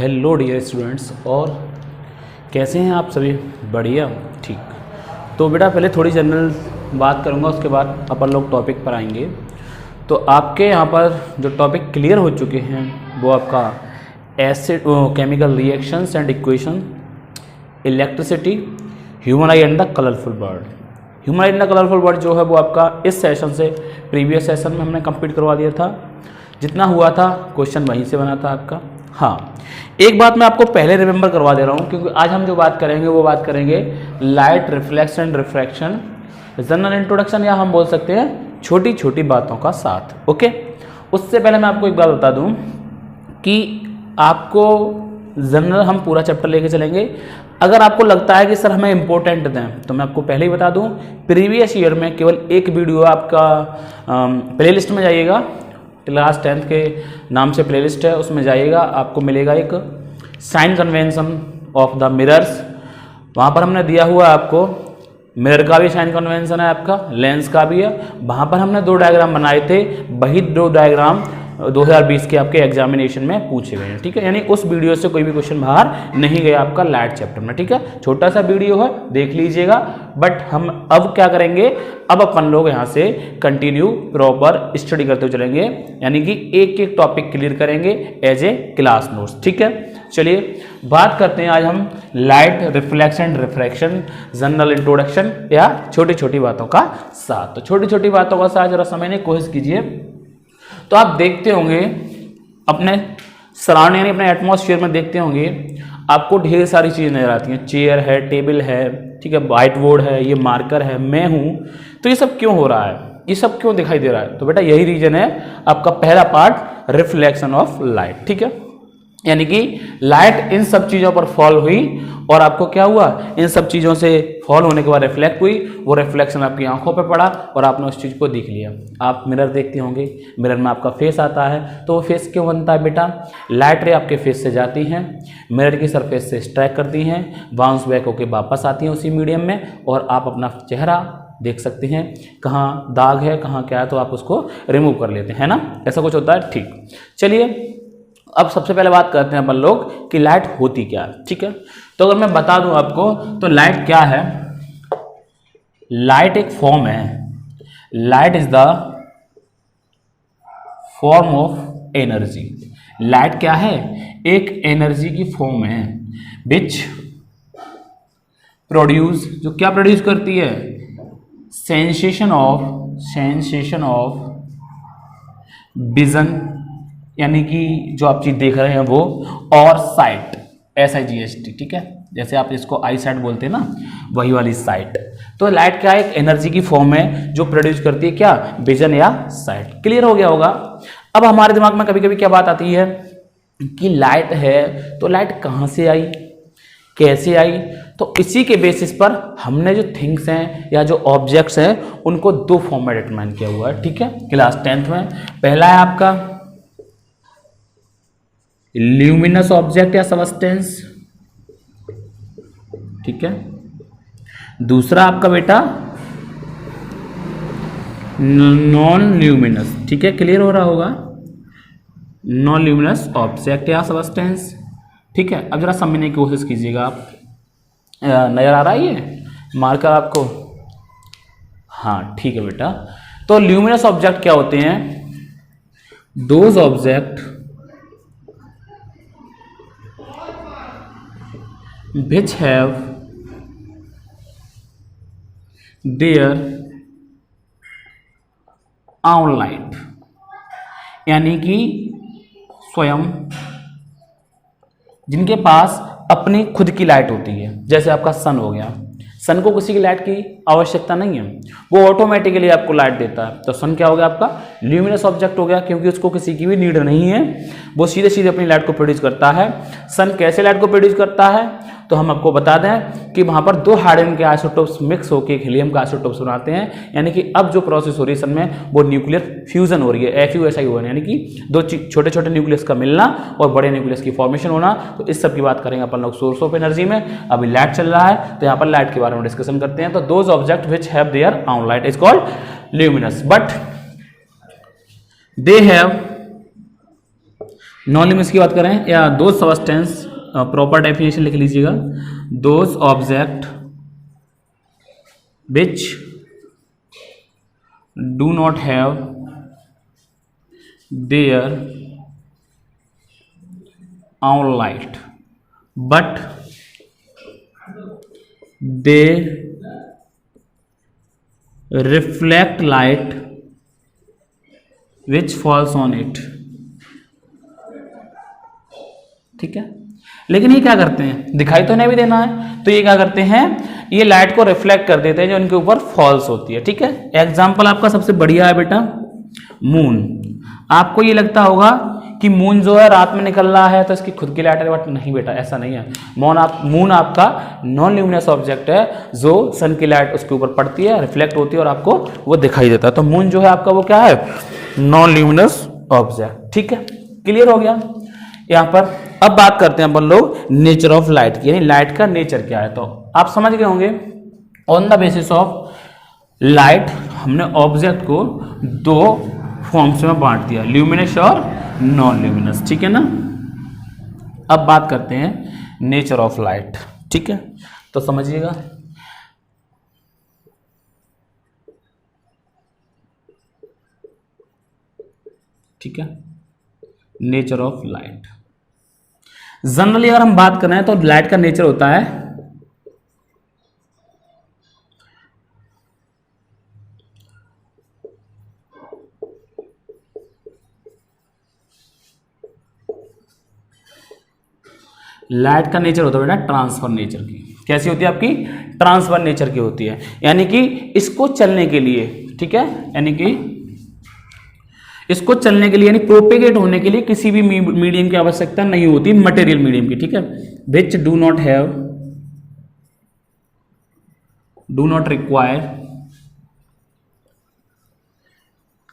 Hello dear students, और कैसे हैं आप सभी? बढ़िया, ठीक। तो बेटा पहले थोड़ी जनरल बात करूंगा, उसके बाद अपन लोग टॉपिक पर आएंगे। तो आपके यहाँ पर जो टॉपिक क्लियर हो चुके हैं वो आपका acid chemical reactions and equation, electricity, human I and the colourful bird. Human I and the colourful bird जो है वो आपका इस सेशन से प्रीवियस सेशन में हमने कंप्लीट करवा दिया था। जितना हुआ था क्वेश्चन वहीं से बना था आपका। हाँ, एक बात मैं आपको पहले रिमेंबर करवा दे रहा हूँ, क्योंकि आज हम जो बात करेंगे वो बात करेंगे light reflex and refraction, general introduction, या हम बोल सकते हैं छोटी छोटी बातों का साथ। ओके, उससे पहले मैं आपको एक बात बता दूं कि आपको जनरल हम पूरा चैप्टर लेके चलेंगे। अगर आपको लगता है कि सर हमें इंपॉर्टेंट दें, तो मैं आपको पहले ही बता दूं, प्रीवियस ईयर में केवल एक वीडियो आपका प्लेलिस्ट में जाइएगा, क्लास 10th के नाम से प्लेलिस्ट है, उसमें जाइएगा, आपको मिलेगा एक sign convention of the mirrors. वहाँ पर हमने दिया हुआ है आपको मिरर का भी साइन कन्वेंशन है, आपका लेंस का भी है। वहाँ पर हमने 2 डायग्राम बनाए थे, वही 2 डायग्राम 2020 के आपके एग्जामिनेशन में पूछे गए हैं। ठीक है, यानी उस वीडियो से कोई भी क्वेश्चन बाहर नहीं गया आपका लाइट चैप्टर में। ठीक है, छोटा सा वीडियो है, देख लीजिएगा। बट हम अब क्या करेंगे, अब अपन लोग यहाँ से कंटिन्यू प्रॉपर स्टडी करते हुए चलेंगे, यानी कि एक एक टॉपिक क्लियर करेंगे एज ए क्लास नोट्स। ठीक है, चलिए बात करते हैं आज हम light reflection and refraction, general introduction, या छोटी छोटी बातों का साथ। तो छोटी छोटी बातों का साथ जरा समझने की कोशिश कीजिए। तो आप देखते होंगे अपने सराउंडिंग, यानी अपने एटमॉस्फेयर में देखते होंगे आपको ढेर सारी चीज़ें नजर आती हैं। चेयर है, टेबल है, ठीक है, व्हाइट बोर्ड है, ये मार्कर है, मैं हूँ। तो ये सब क्यों हो रहा है, ये सब क्यों दिखाई दे रहा है? तो बेटा यही रीजन है आपका पहला पार्ट, रिफ्लेक्शन ऑफ लाइट। ठीक है, यानी कि लाइट इन सब चीज़ों पर फॉल हुई और आपको क्या हुआ, इन सब चीज़ों से फॉल होने के बाद रिफ्लेक्ट हुई, वो रिफ्लेक्शन आपकी आंखों पे पड़ा और आपने उस चीज़ को देख लिया। आप मिरर देखते होंगे, मिरर में आपका फेस आता है, तो वो फेस क्यों बनता है बेटा? लाइट रे आपके फेस से जाती हैं, मिरर की सरफेस से स्ट्राइक करती हैं, बाउंस बैक होकर वापस आती हैं उसी मीडियम में, और आप अपना चेहरा देख सकते हैं, कहाँ दाग है, कहाँ क्या है, तो आप उसको रिमूव कर लेते हैं ना, ऐसा कुछ होता है। ठीक, चलिए अब सबसे पहले बात करते हैं अपन लोग कि लाइट होती क्या है। ठीक है, तो अगर मैं बता दूं आपको, तो लाइट क्या है? लाइट एक फॉर्म है, light is the form of energy. Light क्या है? एक एनर्जी की फॉर्म है, विच प्रोड्यूस, जो क्या प्रोड्यूस करती है? सेंसेशन ऑफ विजन, यानी कि जो आप चीज देख रहे हैं वो, और साइट, SIGHT। ठीक है, जैसे आप इसको आई साइट बोलते हैं ना, वही वाली साइट। तो लाइट क्या है? एक एनर्जी की फॉर्म है जो प्रोड्यूस करती है क्या? विजन या साइट। क्लियर हो गया होगा। अब हमारे दिमाग में कभी कभी क्या बात आती है कि लाइट है, तो लाइट कहाँ से आई, कैसे आई? तो इसी के बेसिस पर हमने जो थिंग्स हैं या जो ऑब्जेक्ट्स हैं उनको 2 फॉर्म में डिटरमाइन किया हुआ है। ठीक है, क्लास 10th में पहला है आपका ल्यूमिनस ऑब्जेक्ट या सबस्टेंस। ठीक है, दूसरा आपका बेटा नॉन ल्यूमिनस। ठीक है, क्लियर हो रहा होगा, नॉन ल्यूमिनस ऑब्जेक्ट या सबस्टेंस। ठीक है, अब जरा समझने की कोशिश कीजिएगा आप। नजर आ रहा है ये मार्कर आपको? हाँ, ठीक है बेटा। तो ल्यूमिनस ऑब्जेक्ट क्या होते हैं? Those object which have their own light, यानी कि स्वयं जिनके पास अपनी खुद की लाइट होती है। जैसे आपका सन हो गया, सन को किसी की लाइट की आवश्यकता नहीं है, वो ऑटोमेटिकली आपको लाइट देता है। तो सन क्या हो गया आपका? ल्यूमिनस ऑब्जेक्ट हो गया, क्योंकि उसको किसी की भी नीड नहीं है, वो सीधे सीधे अपनी लाइट को प्रोड्यूस करता है। सन कैसे लाइट को प्रोड्यूस करता है? तो हम आपको बता दें कि वहाँ पर 2 हाइड्रोजन के आइसोटोप्स मिक्स होकर एक हीलियम का आइसोटोप्स बनाते हैं, यानी कि अब जो प्रोसेस हो रही है सन में वो न्यूक्लियर फ्यूजन हो रही है, FUSI, यानी कि 2 छोटे छोटे न्यूक्लियस का मिलना और बड़े न्यूक्लियस की फॉर्मेशन होना। तो इस सब की बात करेंगे अपन लोग सोर्स ऑफ एनर्जी में। अभी लाइट चल रहा है तो यहाँ पर लाइट के बारे में डिस्कशन करते हैं। तो those object which have their own light is called luminous, but they have non luminous की बात करें या दोज सब्सटेंस, प्रॉपर डेफिनेशन लिख लीजिएगा, those object which do not have their own light but they reflect light which falls on it। ठीक है, लेकिन ये क्या करते हैं, दिखाई तो नहीं भी देना है, तो ये क्या करते हैं, ये लाइट को रिफ्लेक्ट कर देते हैं जो इनके ऊपर फॉल्स होती है। ठीक है, एग्जाम्पल आपका सबसे बढ़िया है बेटा मून। आपको ये लगता होगा कि मून जो है रात में निकल रहा है तो इसकी खुद की लाइट है, बट नहीं बेटा, ऐसा नहीं है। मून आपका नॉन ल्यूमिनस ऑब्जेक्ट है जो सन की लाइट उसके ऊपर पड़ती है, रिफ्लेक्ट होती है और आपको वो दिखाई देता है। तो मून जो है आपका वो क्या है, नॉन ल्यूमिनस ऑब्जेक्ट। ठीक है, क्लियर हो गया यहाँ पर। अब बात करते हैं अपन लोग नेचर ऑफ लाइट की, यानी लाइट का नेचर क्या है। तो आप समझ गए होंगे, on the basis of light हमने ऑब्जेक्ट को दो फॉर्म्स में बांट दिया, ल्यूमिनस और नॉन ल्यूमिनस। ठीक है ना, अब बात करते हैं नेचर ऑफ लाइट। ठीक है, तो समझिएगा, ठीक है, नेचर ऑफ लाइट। जनरली अगर हम बात कर रहे हैं तो लाइट का नेचर होता है लाइट का नेचर होता है बेटा ट्रांसफर नेचर की। कैसी होती है आपकी, ट्रांसफर नेचर की होती है, यानी कि इसको चलने के लिए, ठीक है, यानी कि इसको चलने के लिए, यानी प्रोपेगेट होने के लिए किसी भी मीडियम की आवश्यकता नहीं होती, मटेरियल मीडियम की। ठीक है, which do not require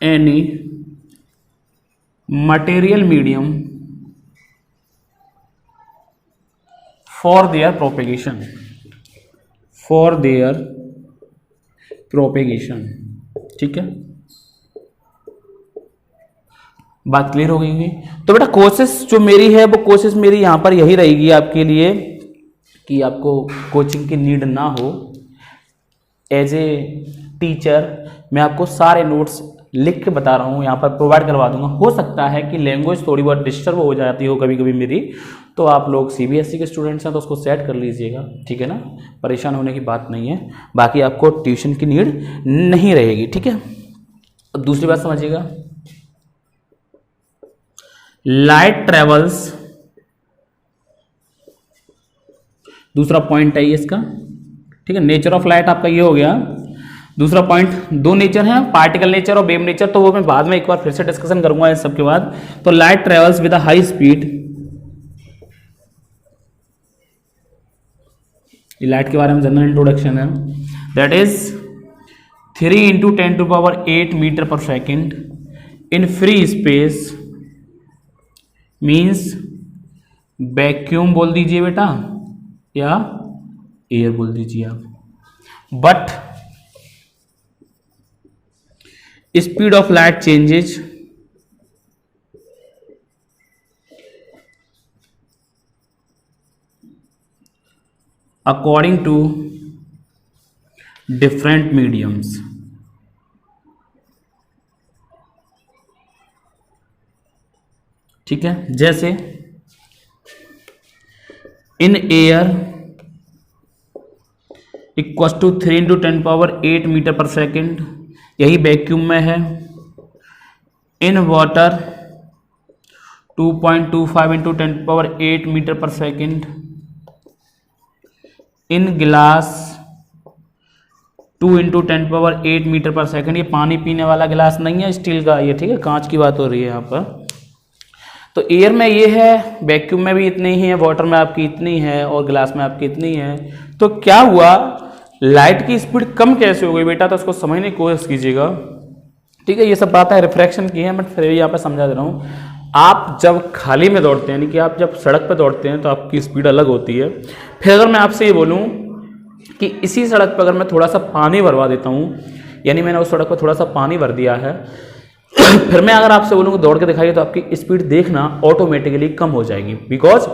any material medium for their propagation, ठीक है, बात क्लियर हो गई होगी। तो बेटा कोशिश जो मेरी है, वो कोशिश मेरी यहां पर यही रहेगी आपके लिए कि आपको कोचिंग की नीड ना हो। एज ए टीचर मैं आपको सारे नोट्स लिख के बता रहा हूँ, यहाँ पर प्रोवाइड करवा दूंगा। हो सकता है कि लैंग्वेज थोड़ी बहुत डिस्टर्ब हो जाती हो कभी कभी मेरी, तो आप लोग सीबीएसई के स्टूडेंट्स हैं तो उसको सेट कर लीजिएगा। ठीक है ना, परेशान होने की बात नहीं है, बाकी आपको ट्यूशन की नीड नहीं रहेगी। ठीक है, अब दूसरी बात समझिएगा, लाइट ट्रेवल्स, दूसरा पॉइंट है ये इसका। ठीक है, नेचर ऑफ लाइट आपका ये हो गया। दूसरा पॉइंट, दो नेचर हैं, पार्टिकल नेचर और वेव नेचर, तो वो मैं बाद में एक बार फिर से डिस्कशन करूंगा इस सब के बाद। तो light travels with a high speed, light के बारे में जनरल इंट्रोडक्शन है, that is 3 × 10⁸ metre per second in free space, means vacuum बोल दीजिए बेटा या एयर बोल दीजिए आप, but speed of light changes according to different mediums. ठीक है, जैसे in air equal to 3 × 10⁸ metre per second, यही वैक्यूम में है। In water 2.25 × 10⁸ metre per second. इन गिलास 2 × 10⁸ मीटर पर सेकेंड। ये पानी पीने वाला गिलास नहीं है स्टील का, ये ठीक है, कांच की बात हो रही है यहाँ पर। तो एयर में ये है, वैक्यूम में भी इतनी ही है, वाटर में आपकी इतनी है और गिलास में आपकी इतनी है। तो क्या हुआ, लाइट की स्पीड कम कैसे हो गई बेटा, तो उसको समझने की कोशिश कीजिएगा। ठीक है, ये सब बातें रिफ्रैक्शन की है, मैं फिर यहाँ पर समझा दे रहा हूँ। आप जब खाली में दौड़ते हैं, यानी कि आप जब सड़क पर दौड़ते हैं तो आपकी स्पीड अलग होती है। फिर अगर मैं आपसे ये बोलूँ कि इसी सड़क पर अगर मैं थोड़ा सा पानी भरवा देता हूँ, यानी मैंने उस सड़क पर थोड़ा सा पानी भर दिया है फिर मैं अगर आपसे बोलूँगा दौड़ के दिखाइए तो आपकी स्पीड देखना ऑटोमेटिकली कम हो जाएगी, बिकॉज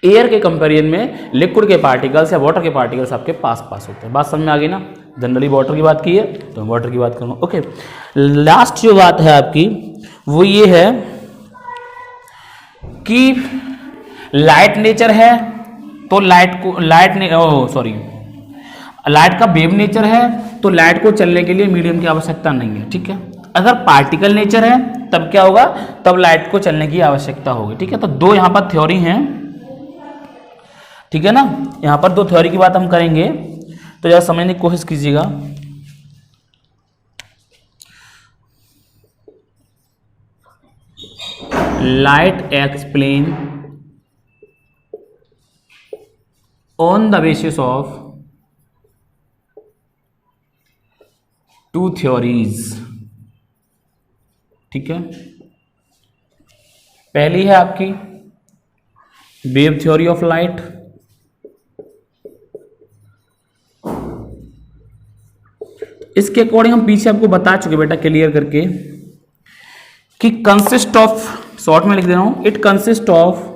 एयर के कंपेरिजन में लिक्विड के पार्टिकल्स या वाटर के पार्टिकल्स आपके पास होते हैं। बात समझ में आ गई ना। जनरली वाटर की बात की है तो मैं वाटर की बात करूँगा। ओके, लास्ट जो बात है आपकी वो ये है कि लाइट नेचर है तो लाइट का वेव नेचर है तो लाइट को चलने के लिए मीडियम की आवश्यकता नहीं है, ठीक है। अगर पार्टिकल नेचर है तब क्या होगा, तब लाइट को चलने की आवश्यकता होगी, ठीक है। तो दो यहां पर थ्योरी हैं, ठीक है ना। यहां पर दो थ्योरी की बात हम करेंगे तो जरा समझने की कोशिश कीजिएगा। Light explain on the basis of two theories, ठीक है। पहली है आपकी वेव थ्योरी ऑफ लाइट, इसके अकॉर्डिंग हम पीछे आपको बता चुके बेटा क्लियर करके कि कंसिस्ट ऑफ, शॉर्ट में लिख दे रहा हूं, it consist of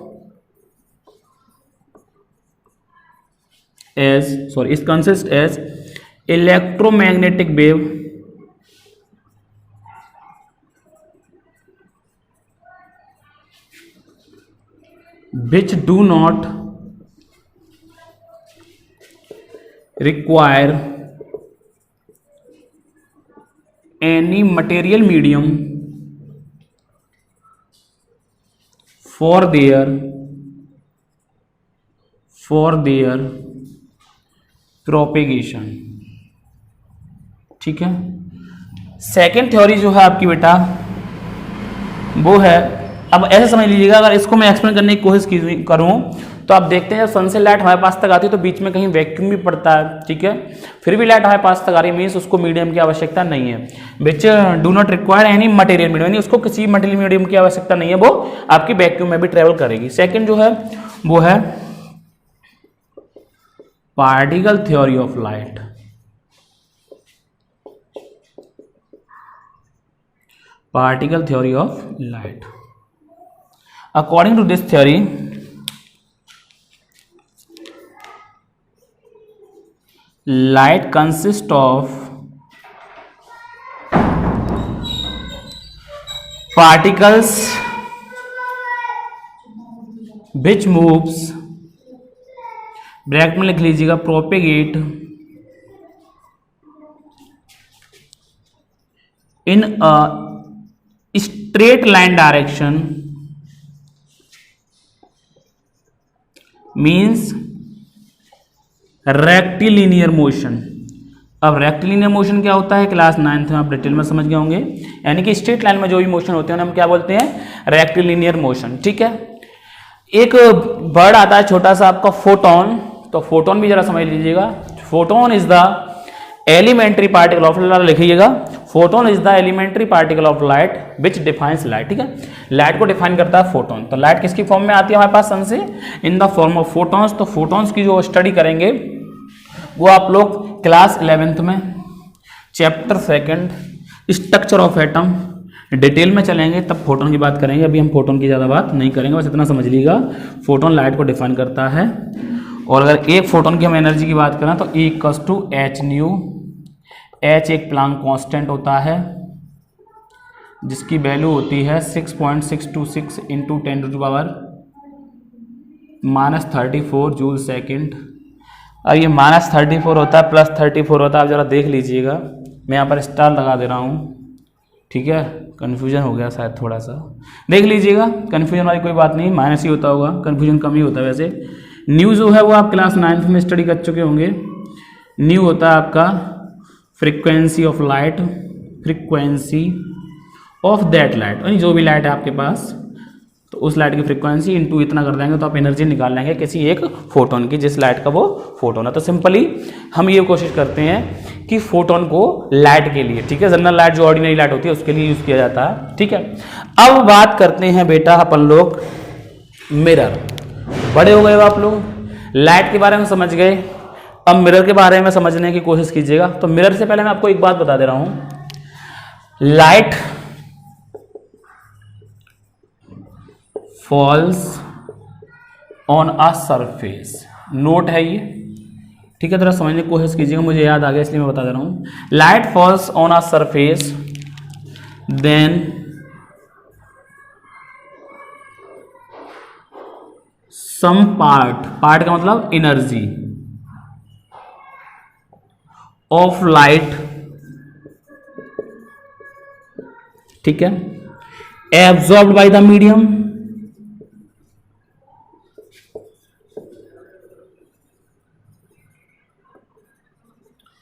it consist as electromagnetic wave which do not require any material medium for their propagation, ठीक है। सेकेंड थ्योरी जो है आपकी बेटा वो है, अब ऐसे समझ लीजिएगा, अगर इसको मैं एक्सप्लेन करने की कोशिश करूं तो आप देखते हैं जब सन से लाइट हमारे पास तक आती है तो बीच में कहीं वैक्यूम भी पड़ता है, ठीक है। फिर भी लाइट हमारे पास तक आ रही है, मीन्स उसको मीडियम की आवश्यकता नहीं है, which do not require any material medium, यानी उसको किसी मटेरियल मीडियम की आवश्यकता नहीं है, वो आपकी वैक्यूम में भी ट्रेवल करेगी। सेकेंड जो है वो है particle theory of light. Particle theory of light, according to this theory, light consists of particles which moves, bracket में लिख लीजिएगा, propagate in a straight line direction, means rectilinear motion. अब रेक्टिलिनियर मोशन क्या होता है क्लास 9th में आप detail में समझ गए होंगे, यानी कि स्ट्रेट लाइन में जो भी मोशन होते हैं हम क्या बोलते हैं, रेक्टिलिनियर मोशन, ठीक है। एक वर्ड आता है छोटा सा आपका फोटोन, तो फोटोन भी जरा समझ लीजिएगा। Photon is the elementary particle of light, लिखिएगा, photon is the elementary particle of light which defines light, ठीक है। लाइट को डिफाइन करता है फोटोन। तो लाइट किसकी फॉर्म में आती है हमारे पास सन से, in the form of photons. तो फोटोन्स की जो स्टडी करेंगे वो आप लोग क्लास 11th में chapter 2 structure of atom detail में चलेंगे, तब फोटोन की बात करेंगे। अभी हम फोटोन की ज़्यादा बात नहीं करेंगे, बस इतना समझ लीजिएगा, फोटोन लाइट को डिफाइन करता है। और अगर एक फोटोन की हम एनर्जी की बात करें तो E = h न्यू, h एक प्लांक कांस्टेंट होता है जिसकी वैल्यू होती है 6.626 इंटू 10⁻34 जूल सेकेंड। अब ये -34 होता है, +34 होता है, आप ज़रा देख लीजिएगा, मैं यहाँ पर स्टार लगा दे रहा हूँ, ठीक है। कन्फ्यूजन हो गया शायद थोड़ा सा, देख लीजिएगा, कन्फ्यूजन वाली कोई बात नहीं, माइनस ही होता होगा, कन्फ्यूजन कम ही होता है। वैसे न्यू जो है वो आप क्लास 9th में स्टडी कर चुके होंगे। न्यू होता है आपका frequency of light, frequency of that light, यानी जो भी लाइट है आपके पास तो उस लाइट की फ्रीक्वेंसी इंटू इतना कर देंगे तो आप एनर्जी निकाल लेंगे किसी एक फोटोन की, जिस लाइट का वो फोटोन है। तो सिंपली हम ये कोशिश करते हैं कि फोटोन को लाइट के लिए, ठीक है, जनरल लाइट जो ऑर्डिनरी लाइट होती है उसके लिए यूज किया जाता है, ठीक है। अब बात करते हैं बेटा अपन लोग मिरर। बड़े हो गए हो आप लोग, लाइट के बारे में समझ गए, अब मिरर के बारे में समझने की कोशिश कीजिएगा। तो मिरर से पहले मैं आपको एक बात बता दे रहा हूं, light falls on a surface, note है ये, ठीक है। थोड़ा समझने की कोशिश कीजिएगा, मुझे याद आ गया इसलिए मैं बता दे रहा हूँ। Light falls on a surface then some part, part का मतलब एनर्जी ऑफ लाइट, ठीक है, एब्जॉर्ब्ड बाय द मीडियम,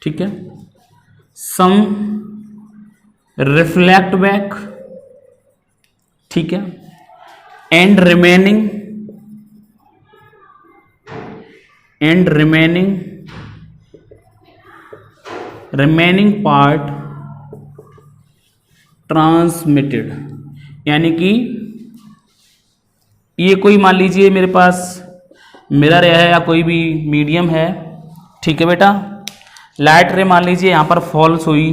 ठीक है, सम रिफ्लेक्ट बैक, ठीक है, एंड रिमेनिंग पार्ट ट्रांसमिटेड, यानी कि ये कोई मान लीजिए मेरे पास मिरर है या कोई भी मीडियम है, ठीक है बेटा। लाइट रे मान लीजिए यहाँ पर फॉल्स हुई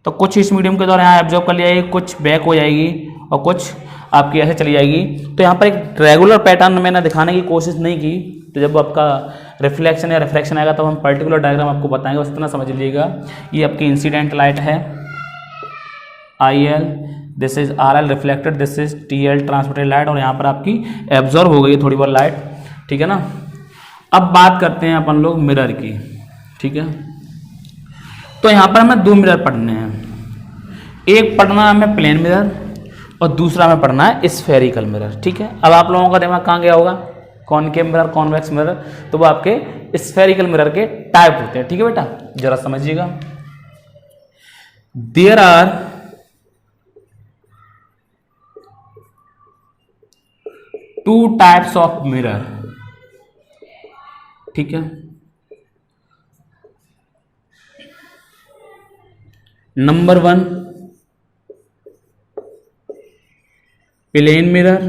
तो कुछ इस मीडियम के द्वारा यहाँ एब्जॉर्ब कर लिया जाएगी, कुछ बैक हो जाएगी और कुछ आपकी ऐसे चली जाएगी। तो यहाँ पर एक रेगुलर पैटर्न मैंने दिखाने की कोशिश नहीं की, तो जब आपका रिफ्लेक्शन या रिफ्रैक्शन आएगा तब हम पर्टिकुलर डायग्राम आपको बताएंगे, बस इतना समझ लीजिएगा। ये आपकी इंसिडेंट लाइट है IL, this is RL reflected, this is TL transmitted light, और यहाँ पर आपकी एब्जॉर्ब हो गई थोड़ी बहुत लाइट, ठीक है ना। अब बात करते हैं अपन लोग मिरर की, ठीक है। तो यहाँ पर हमें दो मिरर पढ़ने हैं, एक पढ़ना है हमें प्लेन मिरर और दूसरा हमें पढ़ना है स्फेरिकल मिरर, ठीक है। अब आप लोगों का दिमाग कहाँ गया होगा, कॉनकेव मिरर, कॉन्वेक्स मिरर, तो वो आपके स्फेरिकल मिरर के टाइप होते हैं, ठीक है बेटा। जरा समझिएगा, there are two types of mirror, ठीक है। नंबर 1 प्लेन मिरर,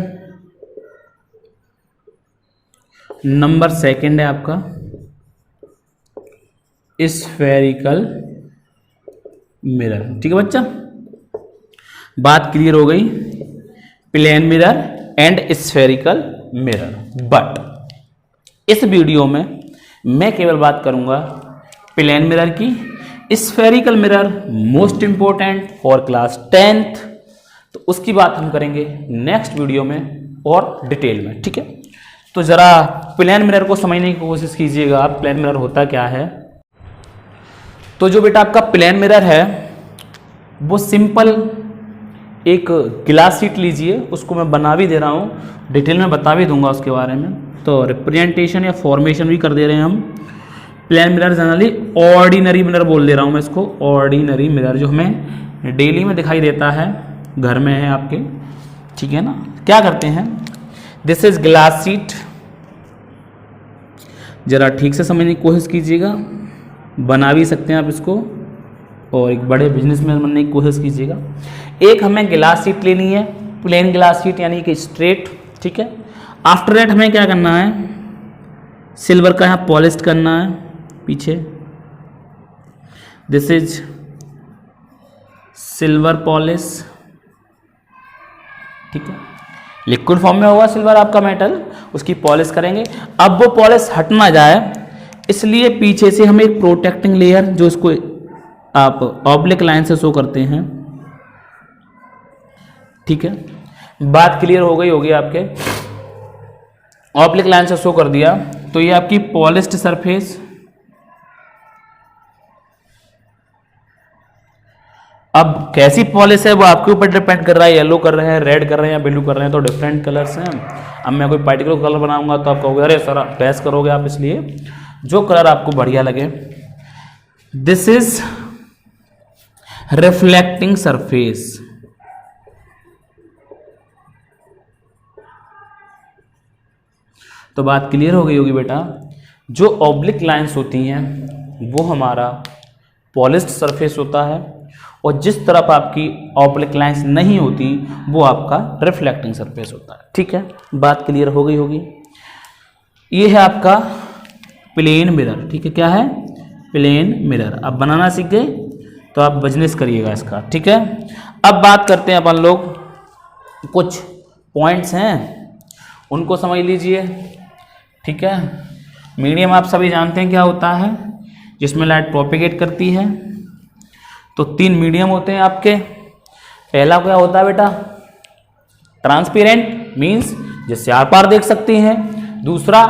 नंबर 2 है आपका स्फेरिकल मिरर, ठीक है बच्चा। बात क्लियर हो गई, plane mirror and spherical mirror. But इस वीडियो में मैं केवल बात करूंगा प्लेन मिरर की। Spherical mirror most important for class 10th, तो उसकी बात हम करेंगे नेक्स्ट वीडियो में और डिटेल में, ठीक है। तो जरा प्लेन मिरर को समझने की कोशिश कीजिएगा आप, प्लेन मिरर होता क्या है। तो जो बेटा आपका प्लेन मिरर है वो सिंपल एक ग्लास शीट लीजिए, उसको मैं बना भी दे रहा हूँ, डिटेल में बता भी दूंगा उसके बारे में। तो रिप्रेजेंटेशन या फॉर्मेशन भी कर दे रहे हैं हम। Plane mirror generally ordinary mirror बोल दे रहा हूँ मैं इसको, ऑर्डिनरी मिरर जो हमें डेली में दिखाई देता है, घर में है आपके, ठीक है ना। क्या करते हैं, दिस इज ग्लास शीट, जरा ठीक से समझने की कोशिश कीजिएगा, बना भी सकते हैं आप इसको और एक बड़े बिजनेसमैन बनने की कोशिश कीजिएगा। एक हमें ग्लास शीट लेनी है, प्लेन ग्लास शीट यानी कि स्ट्रेट, ठीक है। आफ्टर दैट हमें क्या करना है, सिल्वर का यहाँ पॉलिश करना है पीछे, दिस इज सिल्वर पॉलिश, ठीक है। लिक्विड फॉर्म में होगा सिल्वर आपका मेटल, उसकी पॉलिश करेंगे। अब वो पॉलिश हट ना जाए इसलिए पीछे से हम एक प्रोटेक्टिंग लेयर, जो इसको आप ऑब्लिक लाइन से शो करते हैं, ठीक है। बात क्लियर हो गई होगी आपके, ऑब्लिक लाइन से शो कर दिया तो ये आपकी पॉलिश्ड सरफेस। अब कैसी पॉलिश है वो आपके ऊपर डिपेंड कर रहा है, येलो कर रहे हैं, रेड कर रहे हैं या ब्लू कर रहे हैं, तो डिफरेंट कलर्स हैं। अब मैं कोई पर्टिकुलर कलर बनाऊंगा तो आप कहोगे अरे सर बहस करोगे आप, इसलिए जो कलर आपको बढ़िया लगे। दिस इज रिफ्लेक्टिंग सरफेस, तो बात क्लियर हो गई होगी बेटा। जो ऑब्लिक लाइंस होती हैं वो हमारा पॉलिश्ड सरफेस होता है, और जिस तरफ आपकी ऑब्लिक लाइंस नहीं होती वो आपका रिफ्लेक्टिंग सरफेस होता है, ठीक है। बात क्लियर हो गई होगी। ये है आपका प्लेन मिरर, ठीक है। क्या है, प्लेन मिरर। अब बनाना सीख गए तो आप बिजनेस करिएगा इसका, ठीक है। अब बात करते हैं अपन लोग, कुछ पॉइंट्स हैं उनको समझ लीजिए। ठीक है, मीडियम आप सभी जानते हैं क्या होता है, जिसमें लाइट प्रोपेगेट करती है। तो 3 मीडियम होते हैं आपके। पहला क्या होता है बेटा, ट्रांसपेरेंट मीन्स जिससे आर पार देख सकते हैं। दूसरा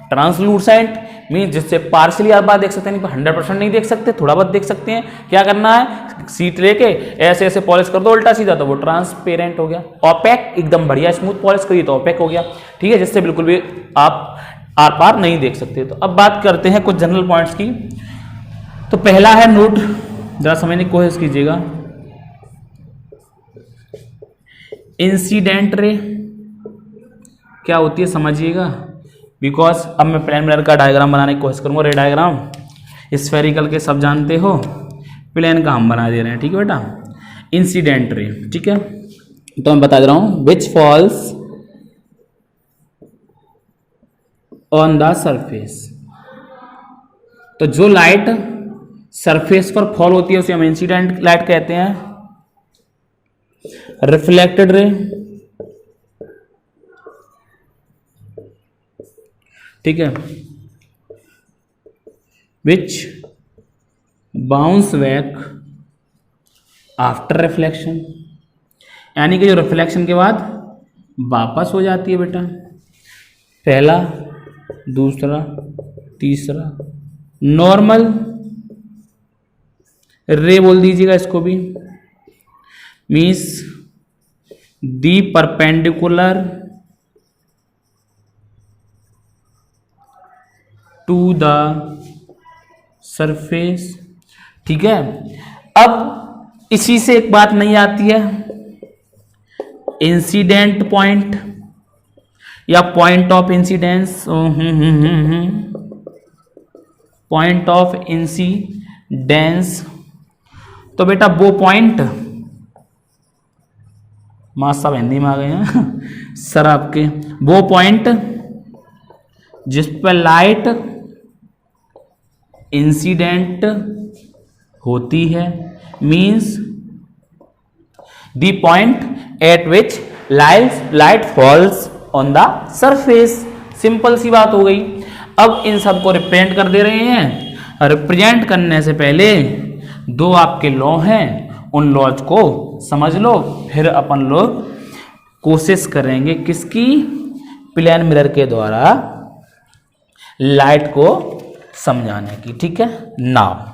ट्रांसलूसेंट मीन्स जिससे पार्शियली आर पार देख सकते हैं, 100% नहीं देख सकते, थोड़ा बहुत देख सकते हैं। क्या करना है, सीट लेके ऐसे ऐसे पॉलिश कर दो उल्टा सीधा, तो वो ट्रांसपेरेंट हो गया। ओपेक एकदम बढ़िया स्मूथ पॉलिश करिए तो ओपेक हो गया। ठीक है, जिससे बिल्कुल भी आप आर पार नहीं देख सकते। तो अब बात करते हैं कुछ जनरल पॉइंट्स की। तो पहला है नोट, जरा समझने की कोशिश कीजिएगा। इंसिडेंट रे क्या होती है समझिएगा, बिकॉज अब मैं प्लेन मिरर का डायग्राम बनाने की कोशिश करूंगा। रे डायग्राम स्फेरिकल के सब जानते हो, प्लेन का हम बना दे रहे हैं। ठीक है बेटा, इंसिडेंट रे। ठीक है, तो मैं बता दे रहा हूं, which falls on the surface. तो जो लाइट सरफेस पर फॉल होती है उसे हम इंसिडेंट लाइट कहते हैं। रिफ्लेक्टेड रे, ठीक है, विच बाउंस बैक आफ्टर रिफ्लेक्शन, यानी कि जो रिफ्लेक्शन के बाद वापस हो जाती है बेटा। पहला, दूसरा, तीसरा। नॉर्मल रे बोल दीजिएगा इसको भी, means the perpendicular to the surface. ठीक है, अब इसी से एक बात नहीं आती है, इंसिडेंट पॉइंट या point of incidence, point of incidence. तो बेटा वो पॉइंट, मां साहब हिंदी में आ गए हैं सर आपके, वो पॉइंट जिस पर लाइट इंसिडेंट होती है, means the point at which light falls on the surface. Simple सी बात हो गई। अब इन सबको रिप्रेजेंट कर दे रहे हैं। रिप्रेजेंट करने से पहले 2 आपके लॉ हैं, उन लॉज को समझ लो, फिर अपन लोग कोशिश करेंगे किसकी, प्लेन मिरर के द्वारा लाइट को समझाने की। ठीक है, नाउ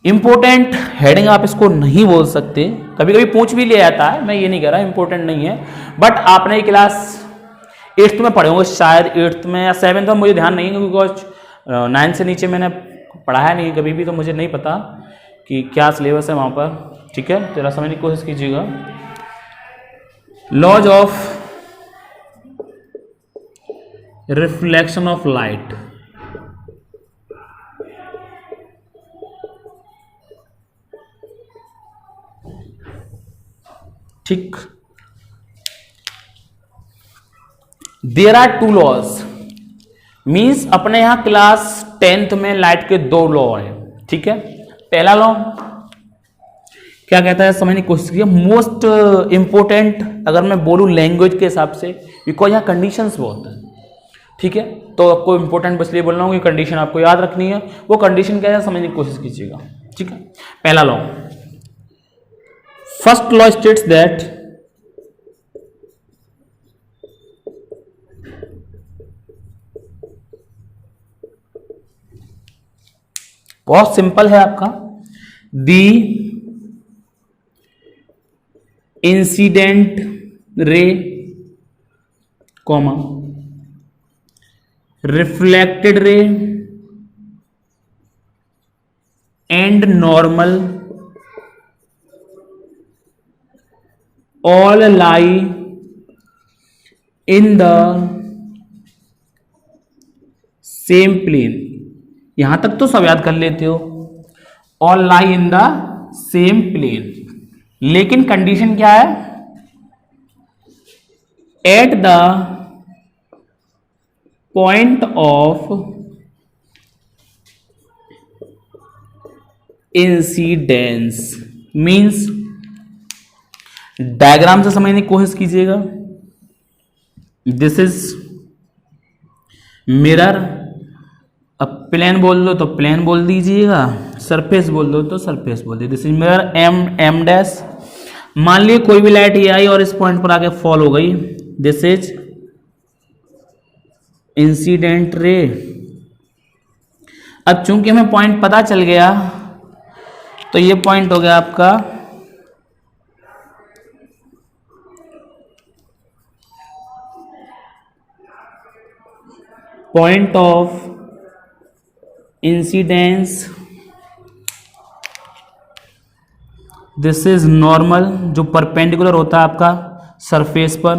इंपॉर्टेंट हेडिंग आप इसको नहीं बोल सकते, कभी कभी पूछ भी ले जाता है, मैं ये नहीं कह रहा इंपॉर्टेंट नहीं है, बट आपने क्लास 8th में पढ़े होंगे शायद, 8th में या 7th में, मुझे ध्यान नहीं है बिकॉज 9 से नीचे मैंने पढ़ाया नहीं कभी भी, तो मुझे नहीं पता कि क्या सिलेबस है वहाँ पर। ठीक है, जरा समझने की कोशिश कीजिएगा। Laws of reflection of light, ठीक, देयर आर 2 लॉज, मीन्स अपने यहां क्लास 10th में लाइट के 2 लॉ हैं। ठीक है, पहला लॉ क्या कहता है समझने की कोशिश कीजिए, मोस्ट इंपोर्टेंट अगर मैं बोलूं लैंग्वेज के हिसाब से, बिकॉज यहाँ कंडीशंस बहुत है। ठीक है, तो आपको इंपॉर्टेंट बस इसलिए बोल रहा हूँ कि कंडीशन आपको याद रखनी है। वो कंडीशन क्या है समझने की कोशिश कीजिएगा। ठीक है, पहला law, first law states that बहुत सिंपल है आपका, the incident ray comma reflected ray and normal all lie in the same plane. यहां तक तो सब याद कर लेते हो, all lie in the same plane, लेकिन कंडीशन क्या है, at the point of incidence. Means diagram से समझने की कोशिश कीजिएगा। This is mirror. अब प्लेन बोल दो तो प्लेन बोल दीजिएगा, सरफेस बोल दो तो सरफेस बोल दीजिए। This is mirror M dash. मान लीजिए कोई भी लाइट ये आई और इस पॉइंट पर आके फॉल हो गई, दिस इज इंसिडेंट रे। अब चूंकि हमें पॉइंट पता चल गया तो ये पॉइंट हो गया आपका point of incidence. This is normal, जो परपेंडिकुलर होता है आपका सरफेस पर,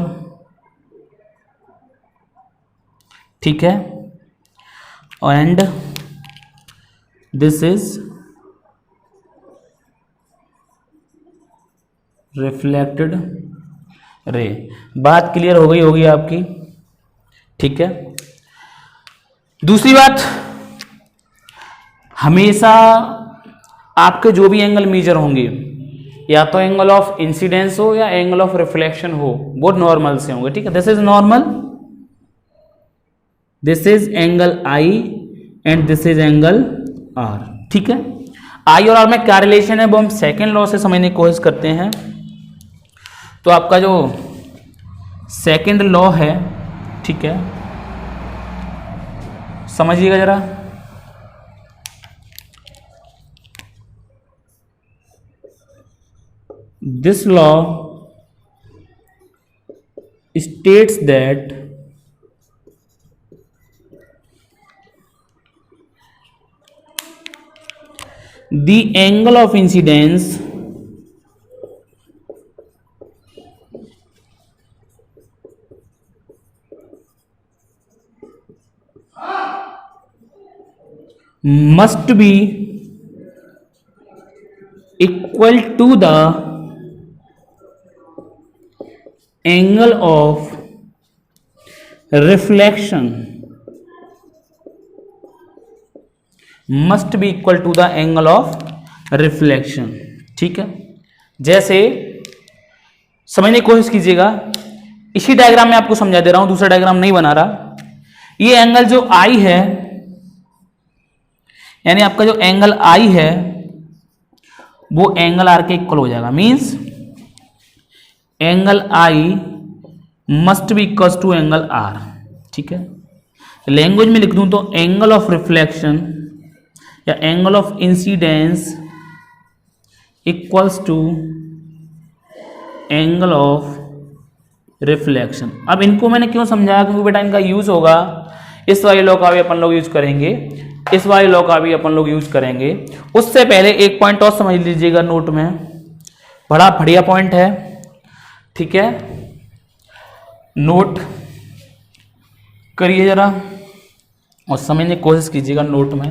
ठीक है। And this is reflected ray. बात क्लियर हो गई होगी आपकी, ठीक है। दूसरी बात, हमेशा आपके जो भी एंगल मेजर होंगे, या तो एंगल ऑफ इंसिडेंस हो या एंगल ऑफ रिफ्लेक्शन हो, वो नॉर्मल से होंगे, ठीक है। This is normal, this is angle I and this is angle R, ठीक है। आई और आर में क्या रिलेशन है वो हम सेकेंड लॉ से समझने की कोशिश करते हैं। तो आपका जो सेकेंड लॉ है, ठीक है, समझिएगा जरा। This law states that the angle of incidence must be equal to the angle of reflection, must be equal to the angle of reflection, ठीक है। जैसे समझने की कोशिश कीजिएगा, इसी डायग्राम में आपको समझा दे रहा हूं, दूसरा डायग्राम नहीं बना रहा। ये एंगल जो आई है, यानी आपका जो एंगल आई है वो एंगल आर के इक्वल हो जाएगा। Means angle I must be equal to angle R, ठीक है। लैंग्वेज में लिख दूं तो एंगल ऑफ रिफ्लेक्शन या angle of incidence equals to angle of reflection. अब इनको मैंने क्यों समझाया, क्योंकि बेटा इनका यूज होगा, इस वाले लॉ का भी अपन लोग यूज करेंगे, इस वाले लॉ का भी अपन लोग यूज करेंगे। उससे पहले एक पॉइंट और समझ लीजिएगा नोट में, बड़ा बढ़िया पॉइंट है, ठीक है। नोट करिए जरा और समझने की कोशिश कीजिएगा नोट में।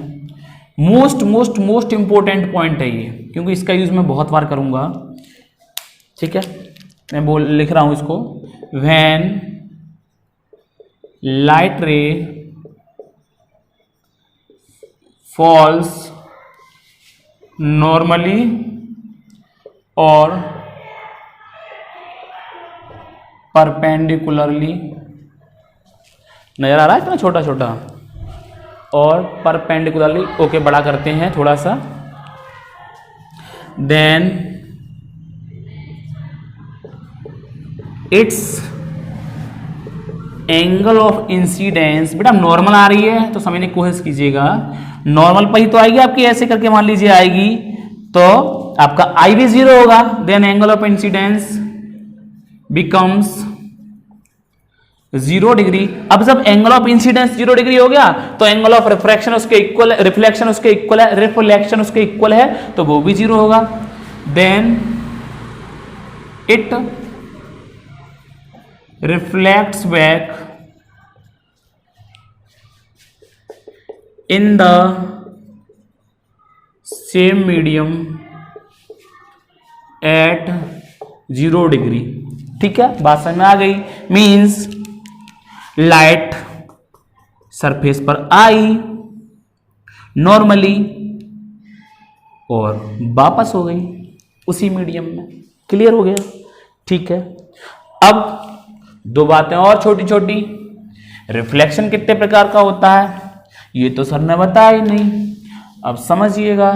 Most most most important point है ये, क्योंकि इसका यूज मैं बहुत बार करूंगा, ठीक है। मैं लिख रहा हूं इसको, when light ray falls normally और परपेंडिकुलरली, नजर आ रहा है इतना छोटा छोटा, और परपेंडिकुलरली, ओके बड़ा करते हैं थोड़ा सा, then its angle of incidence, बेटा नॉर्मल आ रही है तो समझने की कोशिश कीजिएगा, नॉर्मल पर ही तो आएगी आपकी, ऐसे करके मान लीजिए आएगी तो आपका आई भी 0 होगा, then angle of incidence becomes 0 degree. अब जब एंगल ऑफ इंसिडेंस 0 डिग्री हो गया तो एंगल ऑफ रिफ्रैक्शन उसके इक्वल, रिफ्लेक्शन उसके इक्वल है, रिफ्लेक्शन उसके इक्वल है तो वो भी 0 होगा, then it reflects back in the same medium at 0 degree, ठीक है। बात समझ में आ गई। मीन्स लाइट सरफेस पर आई नॉर्मली और वापस हो गई उसी मीडियम में, क्लियर हो गया, ठीक है। अब दो बातें और छोटी छोटी, रिफ्लेक्शन कितने प्रकार का होता है ये तो सर ने बताया ही नहीं। अब समझिएगा,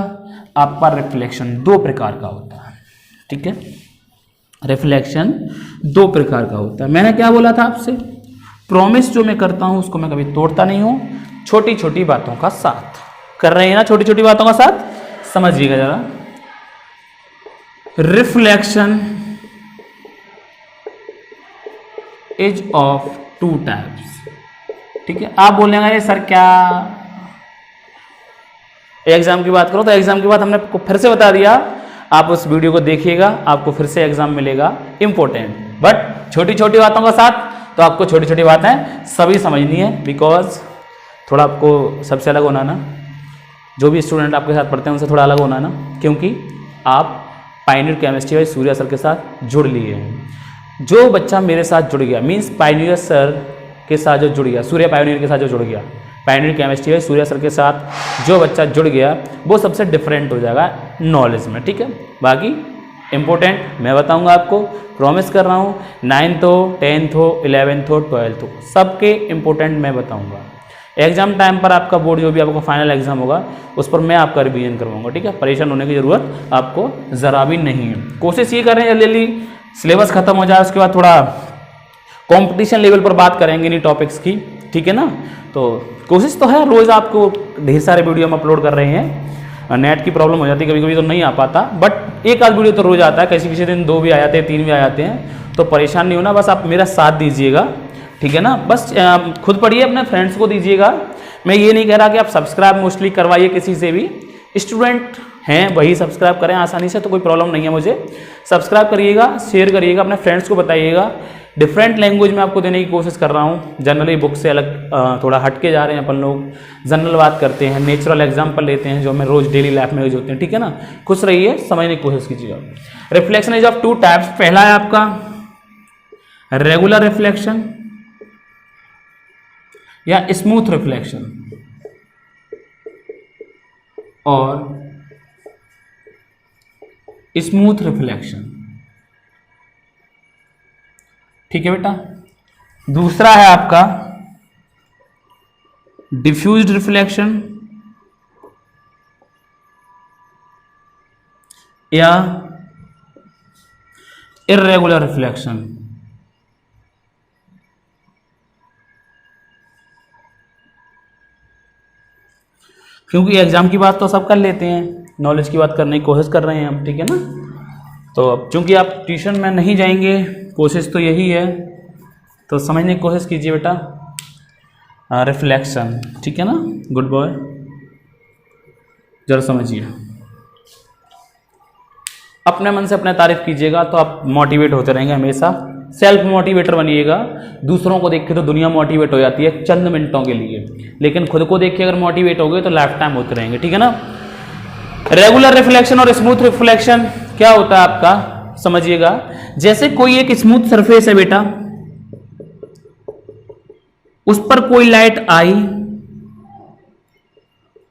आपका रिफ्लेक्शन दो प्रकार का होता है, ठीक है। रिफ्लेक्शन दो प्रकार का होता है। मैंने क्या बोला था आपसे, प्रॉमिस जो मैं करता हूं उसको मैं कभी तोड़ता नहीं हूं, छोटी छोटी बातों का साथ कर रहे हैं ना, छोटी छोटी बातों का साथ। समझिएगा जरा, reflection is of two types, ठीक है। आप बोलेंगे ये सर क्या एग्जाम की बात करो, तो एग्जाम की बात हमने फिर से बता दिया, आप उस वीडियो को देखिएगा, आपको फिर से एग्जाम मिलेगा इंपॉर्टेंट, बट छोटी छोटी बातों का साथ। तो आपको छोटी छोटी बातें सभी समझनी है, बिकॉज थोड़ा आपको सबसे अलग होना ना, जो भी स्टूडेंट आपके साथ पढ़ते हैं उनसे थोड़ा अलग होना ना, क्योंकि आप पायनियर केमिस्ट्री वाले सूर्या सर के साथ जुड़ लिए हैं। जो बच्चा मेरे साथ जुड़ गया, मीन्स पायनियर सर के साथ जो जुड़ गया, सूर्या पायनियर के साथ जो जुड़ गया, पायनियर केमिस्ट्री वाले सूर्या सर के साथ जो बच्चा जुड़ गया वो सबसे डिफरेंट हो जाएगा नॉलेज में, ठीक है। बाकी इंपॉर्टेंट मैं बताऊंगा आपको, प्रॉमिस कर रहा हूँ। 9th हो, 10th हो, 11th हो, 12th हो, सबके इंपॉर्टेंट मैं बताऊंगा। एग्जाम टाइम पर आपका बोर्ड जो भी आपका फाइनल एग्जाम होगा उस पर मैं आपका रिवीजन करवाऊंगा, ठीक है। परेशान होने की जरूरत आपको जरा भी नहीं है। कोशिश ये करें जल्दी जल्दी सिलेबस खत्म हो जाए, उसके बाद थोड़ा कंपटीशन लेवल पर बात करेंगे इन्हीं टॉपिक्स की, ठीक है ना। तो कोशिश तो है, रोज आपको ढेर सारे वीडियो हम अपलोड कर रहे हैं। नेट की प्रॉब्लम हो जाती है कभी कभी तो नहीं आ पाता, बट एक आध वीडियो तो रोज आता है, किसी किसी दिन 2 भी आ जाते हैं, 3 भी आ जाते हैं। तो परेशान नहीं होना, बस आप मेरा साथ दीजिएगा, ठीक है ना। बस खुद पढ़िए, अपने फ्रेंड्स को दीजिएगा। मैं ये नहीं कह रहा कि आप सब्सक्राइब मोस्टली करवाइए किसी से भी, स्टूडेंट हैं वही सब्सक्राइब करें आसानी से, तो कोई प्रॉब्लम नहीं है मुझे। सब्सक्राइब करिएगा, शेयर करिएगा, अपने फ्रेंड्स को बताइएगा। डिफरेंट लैंग्वेज में आपको देने की कोशिश कर रहा हूँ, जनरली बुक से अलग थोड़ा हट के जा रहे हैं अपन लोग, जनरल बात करते हैं, नेचुरल एग्जाम्पल लेते हैं जो हमें रोज डेली लाइफ में यूज होते हैं, ठीक है ना। खुश रहिए, समझने की कोशिश कीजिएगा। Reflection is of two types, पहला है आपका रेगुलर रिफ्लेक्शन या स्मूथ रिफ्लेक्शन, और स्मूथ रिफ्लेक्शन, ठीक है बेटा। दूसरा है आपका डिफ्यूज्ड रिफ्लेक्शन या इर्रेगुलर रिफ्लेक्शन। क्योंकि एग्जाम की बात तो सब कर लेते हैं, नॉलेज की बात करने की कोशिश कर रहे हैं हम, ठीक है ना। तो अब चूंकि आप ट्यूशन में नहीं जाएंगे, कोशिश तो यही है, तो समझने की कोशिश कीजिए बेटा। रिफ्लेक्शन, ठीक है ना, गुड बॉय, जरा समझिए। अपने मन से अपने तारीफ कीजिएगा तो आप मोटिवेट होते रहेंगे हमेशा। सेल्फ मोटिवेटर बनिएगा। दूसरों को देख के तो दुनिया मोटिवेट हो जाती है चंद मिनटों के लिए, लेकिन खुद को देख के अगर मोटिवेट हो गए तो लाइफ टाइम होते रहेंगे, ठीक है ना। रेगुलर रिफ्लेक्शन और स्मूथ रिफ्लेक्शन क्या होता है आपका, समझिएगा। जैसे कोई एक स्मूथ सरफेस है बेटा, उस पर कोई लाइट आई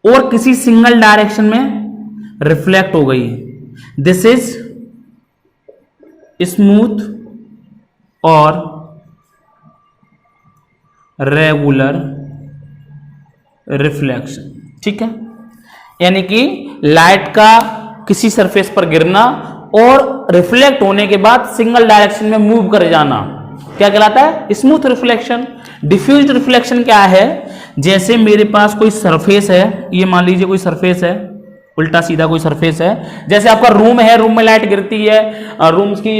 और किसी सिंगल डायरेक्शन में रिफ्लेक्ट हो गई, दिस इज स्मूथ और रेगुलर रिफ्लेक्शन, ठीक है। यानी कि लाइट का किसी सरफेस पर गिरना और रिफ्लेक्ट होने के बाद सिंगल डायरेक्शन में मूव कर जाना क्या कहलाता है, स्मूथ रिफ्लेक्शन। डिफ्यूज्ड रिफ्लेक्शन क्या है, जैसे मेरे पास कोई सरफेस है, ये मान लीजिए कोई सरफेस है, उल्टा सीधा कोई सरफेस है, जैसे आपका रूम है, रूम में लाइट गिरती है, रूम्स की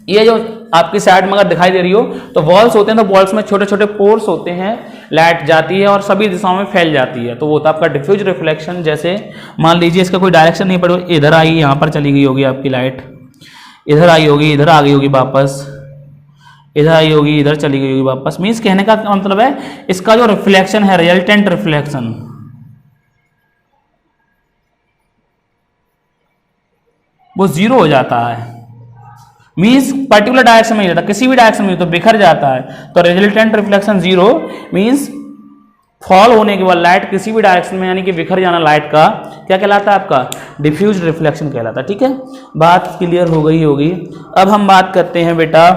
ये जो आपकी साइड में अगर दिखाई दे रही हो तो वॉल्स होते हैं, तो वॉल्स में छोटे छोटे पोर्स होते हैं, लाइट जाती है और सभी दिशाओं में फैल जाती है, तो वो होता है आपका डिफ्यूज रिफ्लेक्शन। जैसे मान लीजिए इसका कोई डायरेक्शन नहीं पड़े, इधर आई यहाँ पर चली गई होगी आपकी लाइट, इधर आई होगी, इधर आ गई होगी वापस, इधर आई होगी, इधर चली गई होगी वापस। मीन्स कहने का मतलब है इसका जो रिफ्लेक्शन है, रिजल्टेंट रिफ्लेक्शन, वो जीरो हो जाता है। मीन्स पर्टिकुलर डायरेक्शन में नहीं जाता, किसी भी डायरेक्शन में तो बिखर जाता है, तो resultant reflection zero. Means fall होने के बाद लाइट किसी भी डायरेक्शन में यानी कि बिखर जाना लाइट का क्या कहलाता है, आपका डिफ्यूज रिफ्लेक्शन कहलाता है, ठीक है। बात क्लियर हो गई होगी। अब हम बात करते हैं बेटा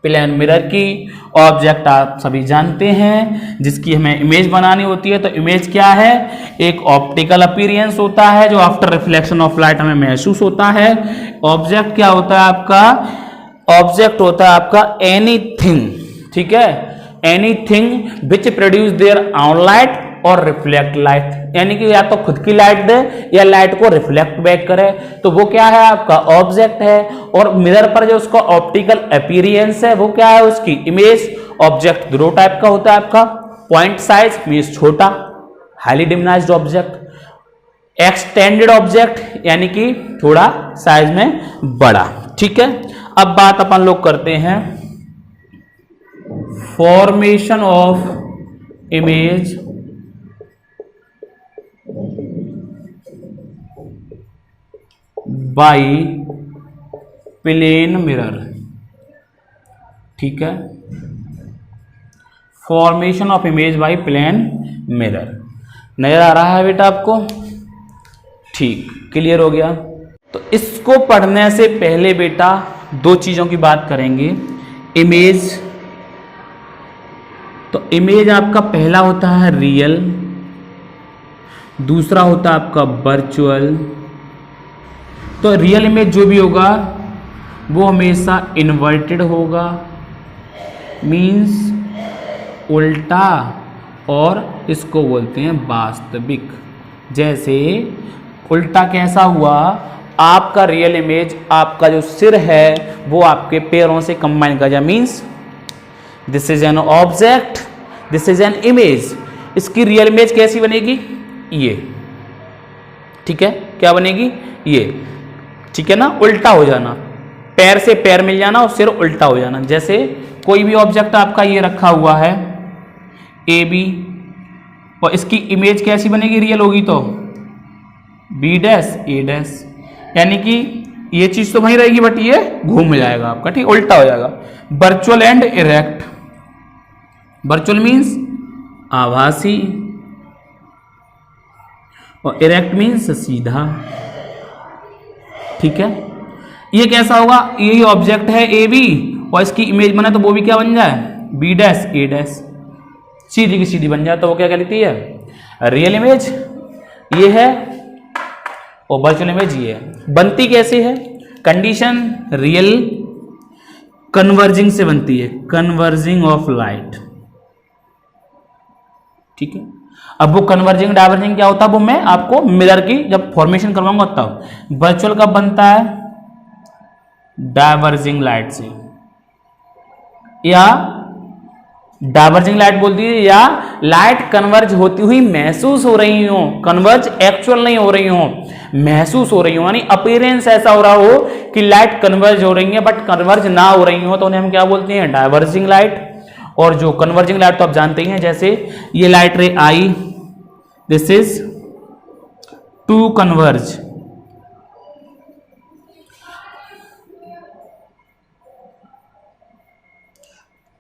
प्लेन मिरर की। ऑब्जेक्ट आप सभी जानते हैं, जिसकी हमें इमेज बनानी होती है। तो इमेज क्या है? एक ऑप्टिकल अपीयरेंस होता है जो आफ्टर रिफ्लेक्शन ऑफ लाइट हमें महसूस होता है। ऑब्जेक्ट क्या होता है आपका? ऑब्जेक्ट होता है आपका एनीथिंग, ठीक है, anything which produce their on light और रिफ्लेक्ट लाइट, यानी कि या तो खुद की लाइट दे या लाइट को रिफ्लेक्ट बैक करे, तो वो क्या है? आपका ऑब्जेक्ट है। और मिरर पर जो उसका ऑप्टिकल अपीयरेंस है वो क्या है? उसकी इमेज। ऑब्जेक्ट दो टाइप का होता है आपका, पॉइंट साइज मींस छोटा, highly diminished object, extended object यानी कि थोड़ा साइज में बड़ा, ठीक है। अब बात अपन लोग करते हैं formation of image by plane mirror, ठीक है। Formation of image by plane mirror नजर आ रहा है बेटा आपको? ठीक, क्लियर हो गया। तो इसको पढ़ने से पहले बेटा दो चीजों की बात करेंगे। इमेज, तो इमेज आपका पहला होता है रियल, दूसरा होता है आपका वर्चुअल। तो रियल इमेज जो भी होगा वो हमेशा इन्वर्टेड होगा, मीन्स उल्टा, और इसको बोलते हैं वास्तविक। जैसे उल्टा कैसा हुआ? आपका रियल इमेज, आपका जो सिर है वो आपके पैरों से कंबाइन कर जाए, means this is an object, this is an image. इसकी रियल इमेज कैसी बनेगी? ये, ठीक है, क्या बनेगी? ये, ठीक है ना, उल्टा हो जाना, पैर से पैर मिल जाना और सिर उल्टा हो जाना। जैसे कोई भी ऑब्जेक्ट आपका ये रखा हुआ है ए बी, और इसकी इमेज कैसी बनेगी? रियल होगी तो बी डैश ए डैश, यानी कि ये चीज तो वहीं रहेगी बट ये घूम जाएगा आपका, ठीक, उल्टा हो जाएगा। Virtual and erect, virtual means आभासी और इरेक्ट मीन्स सीधा, ठीक है। ये कैसा होगा? यही ऑब्जेक्ट है ए बी और इसकी इमेज बना तो वो भी क्या बन जाए? बी डैश ए डैश, सीधी की सीधी बन जाए, तो वो क्या कहती है? रियल इमेज ये है और वर्चुअल इमेज ये है। बनती कैसे है? कंडीशन रियल कन्वर्जिंग से बनती है, कन्वर्जिंग ऑफ लाइट, ठीक है। अब वो कन्वर्जिंग डाइवर्जिंग क्या होता है वो मैं आपको मिरर की जब फॉर्मेशन करवाऊंगा तब। वर्चुअल कब बनता है? डाइवर्जिंग लाइट से, या डाइवर्जिंग लाइट बोलती है, या लाइट कन्वर्ज होती हुई महसूस हो रही हो, कन्वर्ज एक्चुअल नहीं हो रही हो, महसूस हो रही हो, यानी अपीयरेंस ऐसा हो रहा हो कि लाइट कन्वर्ज हो रही है बट कन्वर्ज ना हो रही हो, तो उन्हें हम क्या बोलते हैं? Diverging light. और जो कन्वर्जिंग लाइट तो आप जानते ही हैं, जैसे ये लाइट रे आई, this is to converge,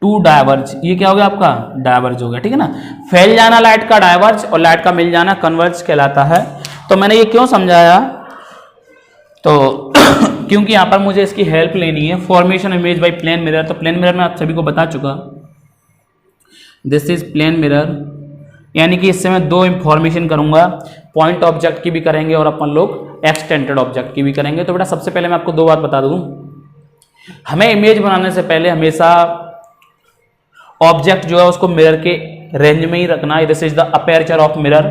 to diverge, ये क्या हो गया आपका? डाइवर्ज हो गया, ठीक है ना। फैल जाना लाइट का डाइवर्ज और लाइट का मिल जाना कन्वर्ज कहलाता है। तो मैंने ये क्यों समझाया? तो क्योंकि यहां पर मुझे इसकी हेल्प लेनी है। Formation image by plane mirror, तो प्लेन मिरर में आप सभी को बता चुका, दिस इज प्लेन मिरर, यानी कि इससे मैं दो इंफॉर्मेशन करूंगा, पॉइंट ऑब्जेक्ट की भी करेंगे और अपन लोग एक्सटेंडेड ऑब्जेक्ट की भी करेंगे। तो बेटा सबसे पहले मैं आपको दो बात बता दूं, हमें इमेज बनाने से पहले हमेशा ऑब्जेक्ट जो है उसको मिरर के रेंज में ही रखना है। This is the aperture of mirror,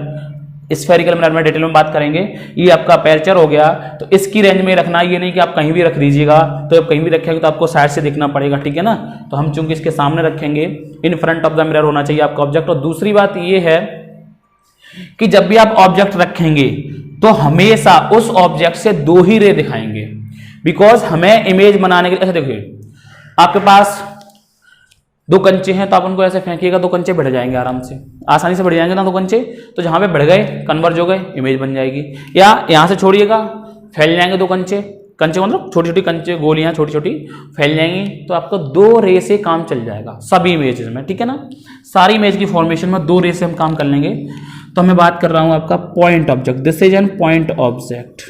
spherical mirror में डिटेल में बात करेंगे। ये आपका अपर्चर हो गया, तो इसकी रेंज में रखना, ये नहीं कि आप कहीं भी रख दीजिएगा, तो आप कहीं भी रखेंगे तो आपको साइड से दिखना पड़ेगा, ठीक है ना। तो हम चूंकि इसके सामने रखेंगे, in front of the mirror होना चाहिए आपका ऑब्जेक्ट। और दूसरी बात ये है कि जब भी आप ऑब्जेक्ट रखेंगे तो हमेशा उस ऑब्जेक्ट से दो ही रे दिखाएंगे, बिकॉज हमें इमेज बनाने के लिए, ऐसे देखिए आपके पास दो कंचे हैं तो आप उनको ऐसे फेंकिएगा, दो कंचे बढ़ जाएंगे आराम से, आसानी से बढ़ जाएंगे ना दो कंचे, तो जहां पे बढ़ गए कन्वर्ज हो गए, इमेज बन जाएगी। या यहां से छोड़िएगा, फैल जाएंगे दो कंचे, कंचे मतलब छोटी छोटी कंचे, गोलियां छोटी छोटी फैल जाएंगी, तो आपको दो रे से काम चल जाएगा सभी इमेजेस में, ठीक है ना। सारी इमेज की फॉर्मेशन में दो रे से हम काम कर लेंगे। तो मैं बात कर रहा हूं आपका point object, this is an point object,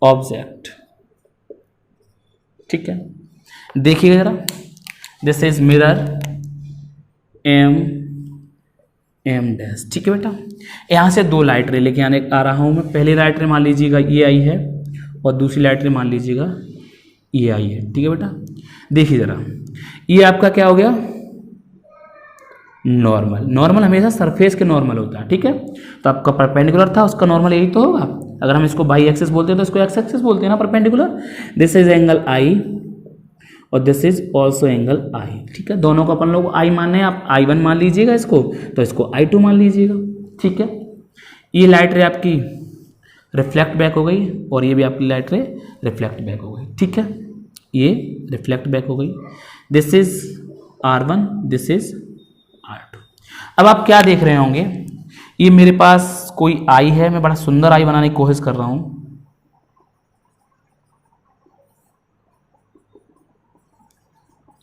object, ठीक है। देखिए जरा, this is mirror M dash, ठीक है बेटा। यहाँ से दो लाइट रे लेके आने आ रहा हूँ मैं। पहली लाइट रे मान लीजिएगा ये आई है और दूसरी लाइट रे मान लीजिएगा ये आई है, ठीक है बेटा। देखिए जरा, ये आपका क्या हो गया, नॉर्मल। नॉर्मल हमेशा सरफेस के नॉर्मल होता है, ठीक है। तो आपका परपेंडिकुलर था, उसका नॉर्मल यही तो होगा। अगर हम इसको बाई एक्सिस बोलते हैं तो इसको एक्स एक्सिस बोलते हैं ना, परपेंडिकुलर। दिस इज एंगल आई और दिस इज ऑल्सो एंगल आई, ठीक है। दोनों को अपन लोग आई माने, आप I1 मान लीजिएगा इसको, तो इसको I2 मान लीजिएगा, ठीक है। ये लाइट रे आपकी रिफ्लेक्ट बैक हो गई और ये भी आपकी लाइट रे रिफ्लेक्ट बैक हो गई, ठीक है। ये रिफ्लेक्ट बैक हो गई। This is R1, this is R2। अब आप क्या देख रहे होंगे, ये मेरे पास कोई आई है, मैं बड़ा सुंदर आई बनाने की कोशिश कर रहा हूं।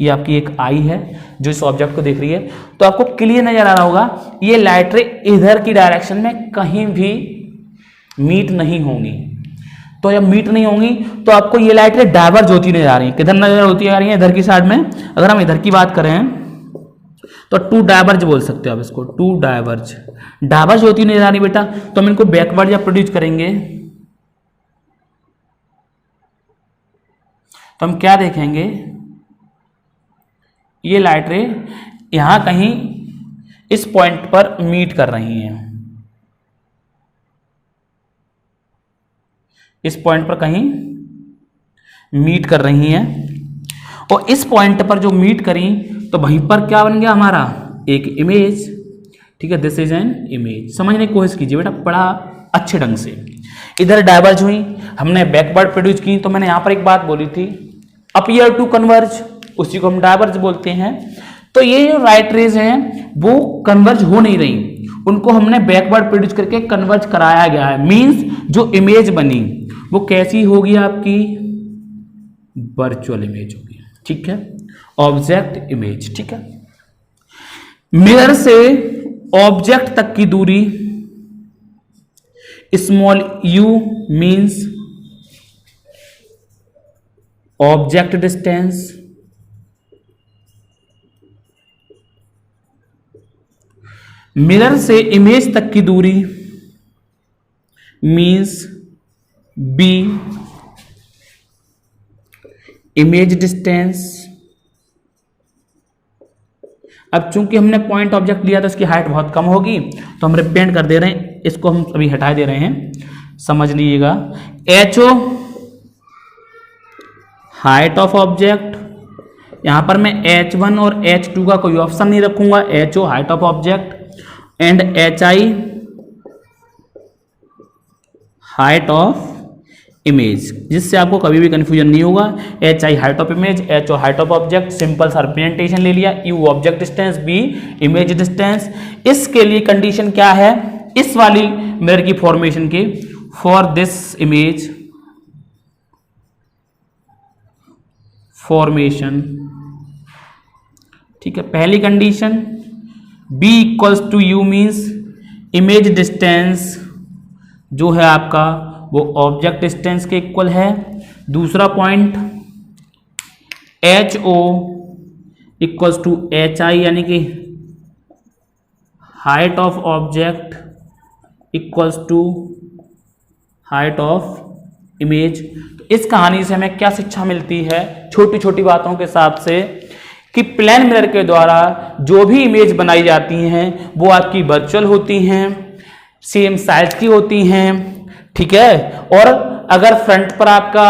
ये आपकी एक आई है जो इस ऑब्जेक्ट को देख रही है, तो आपको क्लियर नजर आ रहा होगा ये लाइट रे इधर की डायरेक्शन में कहीं भी मीट नहीं होंगी। तो जब मीट नहीं होंगी तो आपको ये लाइट रे डाइवर्ज होती नजर आ रही है। किधर नजर होती आ रही है, इधर की साइड में। अगर हम इधर की बात करें तो टू डाइवर्ज बोल सकते हो आप इसको, टू डाइवर्ज। डाइवर्ज होती नजर आ रही बेटा, तो हम इनको बैकवर्ड या प्रोड्यूस करेंगे तो हम क्या देखेंगे, ये लाइट रे यहां कहीं इस पॉइंट पर मीट कर रही हैं, इस पॉइंट पर कहीं मीट कर रही हैं। और इस पॉइंट पर जो मीट करी तो वहीं पर क्या बन गया हमारा, एक इमेज, ठीक है। This is an image. समझने की कोशिश कीजिए बेटा बड़ा अच्छे ढंग से। इधर डाइवर्ज हुई, हमने बैकवर्ड प्रोड्यूस की, तो मैंने यहां पर एक बात बोली थी, अपीयर टू कन्वर्ज, उसी को हम डाइवर्ज बोलते हैं। तो ये जो राइट रेज हैं वो कन्वर्ज हो नहीं रही, उनको हमने बैकवर्ड प्रोड्यूस करके कन्वर्ज कराया गया है। मींस जो इमेज बनी वो कैसी होगी, आपकी वर्चुअल इमेज होगी, ठीक है, ऑब्जेक्ट इमेज, ठीक है। मिरर से ऑब्जेक्ट तक की दूरी small u means object distance, mirror से इमेज तक की दूरी मींस b इमेज डिस्टेंस। अब चूंकि हमने पॉइंट ऑब्जेक्ट लिया था इसकी हाइट बहुत कम होगी, तो हम रिप्रेजेंट कर दे रहे हैं, इसको हम अभी हटा दे रहे हैं, समझ लीजिएगा। HO हाइट ऑफ ऑब्जेक्ट, यहां पर मैं H1 और H2 का कोई ऑप्शन नहीं रखूंगा, HO height of object and HI height of image, जिससे आपको कभी भी कंफ्यूजन नहीं होगा। HI height of image, HO height of object, simple सा रिप्रेजेंटेशन ले लिया। U object distance, B image distance. इसके लिए कंडीशन क्या है, इस वाली मिरर की फॉर्मेशन के, फॉर दिस इमेज फॉर्मेशन, ठीक है। पहली condition B equals to U means image distance जो है आपका वो ऑब्जेक्ट डिस्टेंस के इक्वल है। दूसरा point HO equals to HI यानी कि height of object equals to height of image. तो इस कहानी से हमें क्या शिक्षा मिलती है, छोटी छोटी बातों के हिसाब से, कि प्लेन मिरर के द्वारा जो भी इमेज बनाई जाती हैं वो आपकी वर्चुअल होती हैं, सेम साइज की होती हैं, ठीक है। और अगर फ्रंट पर आपका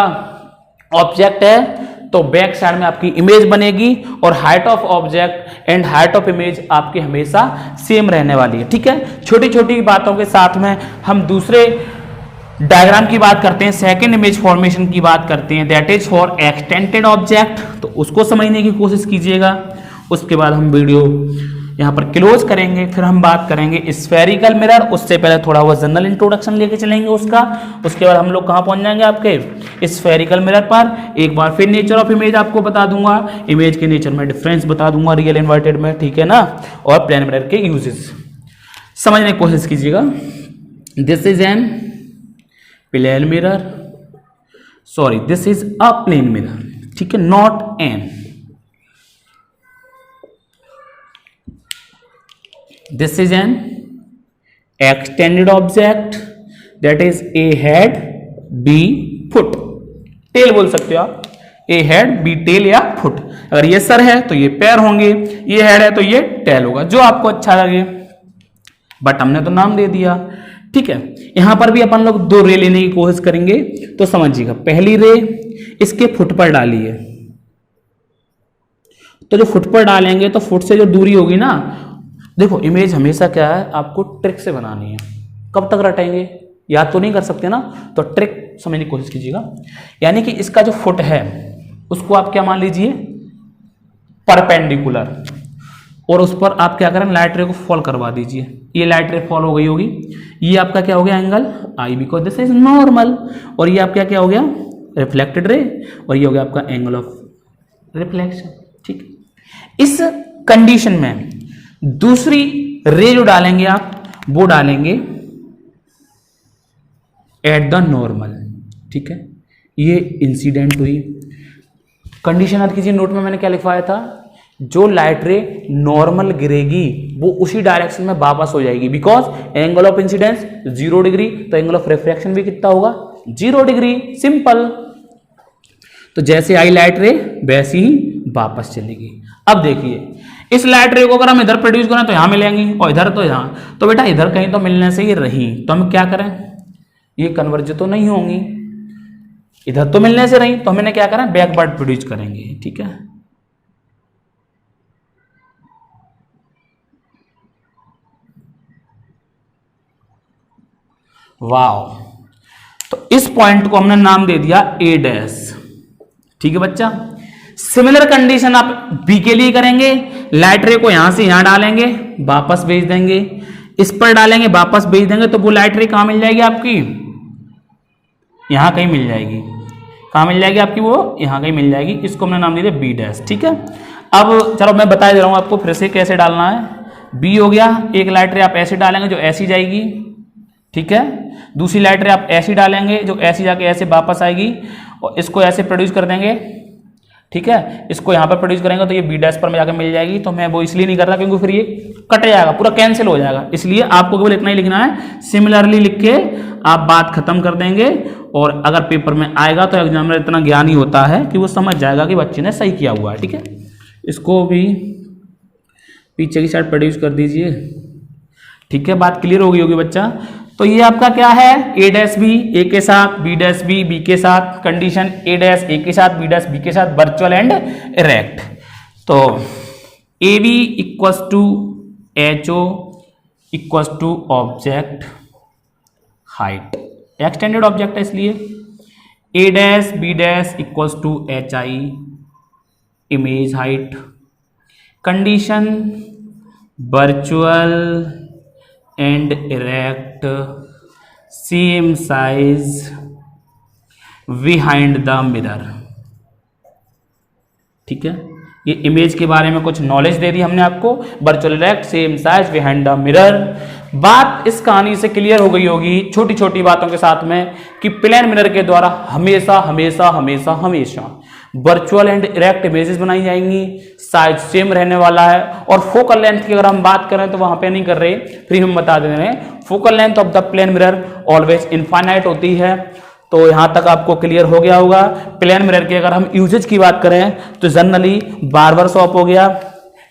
ऑब्जेक्ट है तो बैक साइड में आपकी इमेज बनेगी, और height of object and height of image आपकी हमेशा सेम रहने वाली है, ठीक है। छोटी छोटी बातों के साथ में हम दूसरे डायग्राम की बात करते हैं, सेकंड इमेज फॉर्मेशन की बात करते हैं, that is for extended object. तो उसको समझने की कोशिश कीजिएगा। उसके बाद हम वीडियो यहाँ पर क्लोज करेंगे, फिर हम बात करेंगे स्फेरिकल मिरर। उससे पहले थोड़ा वो जनरल इंट्रोडक्शन लेके चलेंगे उसका। उसके बाद हम लोग कहाँ पहुँच जाएंगे, आपके स्फेरिकल मिरर पर। एक बार फिर नेचर ऑफ इमेज आपको बता दूंगा, इमेज के नेचर में डिफरेंस बता दूंगा रियल इन्वर्टेड में, ठीक है ना, और प्लेन मिरर के यूजेस समझने की कोशिश कीजिएगा। This is an plane mirror, sorry this is a plane mirror, ठीक है, not an. This is an extended object that is A head B foot. Tail बोल सकते हो आप, ए हेड बी टेल या फुट। अगर ये सर है तो ये पैर होंगे, ये हेड है तो ये टेल होगा, जो आपको अच्छा लगे, बट हमने तो नाम दे दिया। ठीक है, यहां पर भी अपन लोग दो रे लेने की कोशिश करेंगे, तो समझिएगा। पहली रे इसके फुट पर डाली है, तो जो फुट पर डालेंगे तो फुट से जो दूरी होगी ना, देखो इमेज हमेशा क्या है, आपको ट्रिक से बनानी है। कब तक रटेंगे, याद तो नहीं कर सकते ना, तो ट्रिक समझने की कोशिश कीजिएगा। यानी कि इसका जो फुट है उसको आप क्या मान लीजिए, परपेंडिकुलर, और उस पर आप क्या करें, लाइट रे को फॉल करवा दीजिए। ये लाइट रे फॉल हो गई होगी, ये आपका क्या हो गया, angle I, because this is normal. और ये आपका क्या हो गया, रिफ्लेक्टेड रे, और ये हो गया आपका एंगल ऑफ रिफ्लेक्शन। ठीक है, इस कंडीशन में दूसरी रे जो डालेंगे आप, वो डालेंगे एट द नॉर्मल। ठीक है, ये इंसिडेंट हुई। कंडीशन याद कीजिए, नोट में मैंने क्या लिखवाया था, जो लाइट रे नॉर्मल गिरेगी वो उसी डायरेक्शन में वापस हो जाएगी, because angle of incidence 0 degree, तो एंगल ऑफ रिफ्रैक्शन भी कितना होगा, 0 डिग्री। सिंपल। तो जैसे आई लाइट रे वैसी ही वापस चलेगी। अब देखिए, इस लाइट रे को अगर हम इधर प्रोड्यूस करें तो यहां मिलेंगी, और इधर तो यहां, तो बेटा इधर कहीं तो मिलने से ही रही, तो हम क्या करें, ये कन्वर्ज तो नहीं होंगी, इधर तो मिलने से रही, तो हमने क्या करें, बैकवर्ड प्रोड्यूस करेंगे। ठीक है, वाओ। तो इस पॉइंट को हमने नाम दे दिया ए डैश। ठीक है बच्चा, सिमिलर कंडीशन आप बी के लिए करेंगे, लाइट रे को यहां से यहां डालेंगे, वापस भेज देंगे, इस पर डालेंगे, वापस भेज देंगे, तो वो लाइट रे कहां मिल जाएगी आपकी, यहां कहीं मिल जाएगी। कहां मिल जाएगी आपकी, वो यहां कहीं मिल जाएगी। इसको हमने नाम दे दिया बी डैश। ठीक है, अब चलो मैं बता दे रहा हूं आपको फिर से कैसे डालना है। बी हो गया, एक लाइट रे आप ऐसे डालेंगे जो ऐसी जाएगी। ठीक है, दूसरी लाइट रे आप ऐसी डालेंगे जो ऐसी जाके ऐसे वापस आएगी, और इसको ऐसे प्रोड्यूस कर देंगे। ठीक है, इसको यहां पर प्रोड्यूस करेंगे तो ये बी डैश पर में जाकर मिल जाएगी। तो मैं वो इसलिए नहीं कर रहा क्योंकि फिर ये कट जाएगा, पूरा कैंसिल हो जाएगा, इसलिए आपको केवल इतना ही लिखना है, सिमिलरली लिख के आप बात खत्म कर देंगे। और अगर पेपर में आएगा तो एग्जामिनर इतना ज्ञानी होता है कि वो समझ जाएगा कि बच्चे ने सही किया हुआ है। ठीक है, इसको भी पीछे की साइड प्रोड्यूस कर दीजिए। ठीक है, बात क्लियर हो गई होगी बच्चा। तो ये आपका क्या है, ए डैश बी ए के साथ, बी डैश बी बी के साथ, कंडीशन ए डैश ए के साथ, बी डैश बी के साथ, वर्चुअल एंड इरेक्ट। तो A B equals to H O equals to object height, extended object है इसलिए। A dash B dash equals to H I image height, condition virtual and erect, same size behind the mirror. ठीक है, ये image के बारे में कुछ knowledge दे दी हमने आपको, virtual erect, same size behind the mirror. बात इस कहानी से क्लियर हो गई होगी छोटी छोटी बातों के साथ में कि प्लेन मिरर के द्वारा हमेशा हमेशा हमेशा हमेशा वर्चुअल एंड इरेक्ट इमेजेस बनाई जाएंगी, साइज सेम रहने वाला है। और फोकल लेंथ की अगर हम बात करें तो वहां पे नहीं कर रहे, फिर हम बता दे रहे हैं, focal length of the plane mirror always infinite होती है। तो यहां तक आपको क्लियर हो गया होगा। प्लेन मिरर की अगर हम यूजेज की बात करें तो जनरली बार्बर शॉप हो गया,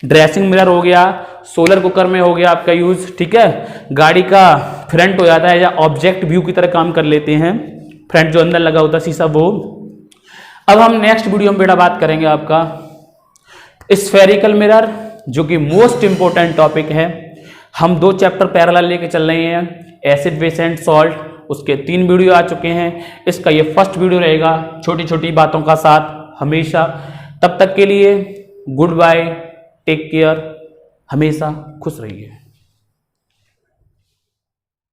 ड्रेसिंग मिरर हो गया, सोलर कुकर में हो गया आपका यूज। ठीक है, गाड़ी का फ्रंट हो जाता है या ऑब्जेक्ट व्यू की तरह काम कर लेते हैं, फ्रंट जो अंदर लगा होता है शीशा वो। अब हम नेक्स्ट वीडियो में बेटा बात करेंगे आपका स्फेरिकल मिरर, जो कि मोस्ट इंपोर्टेंट टॉपिक है। हम 2 चैप्टर पैरेलल लेके चल रहे हैं, एसिड बेस एंड सॉल्ट, उसके 3 वीडियो आ चुके हैं, इसका ये फर्स्ट वीडियो रहेगा छोटी छोटी बातों का साथ हमेशा। तब तक के लिए गुड बाय, टेक केयर, हमेशा खुश रहिए।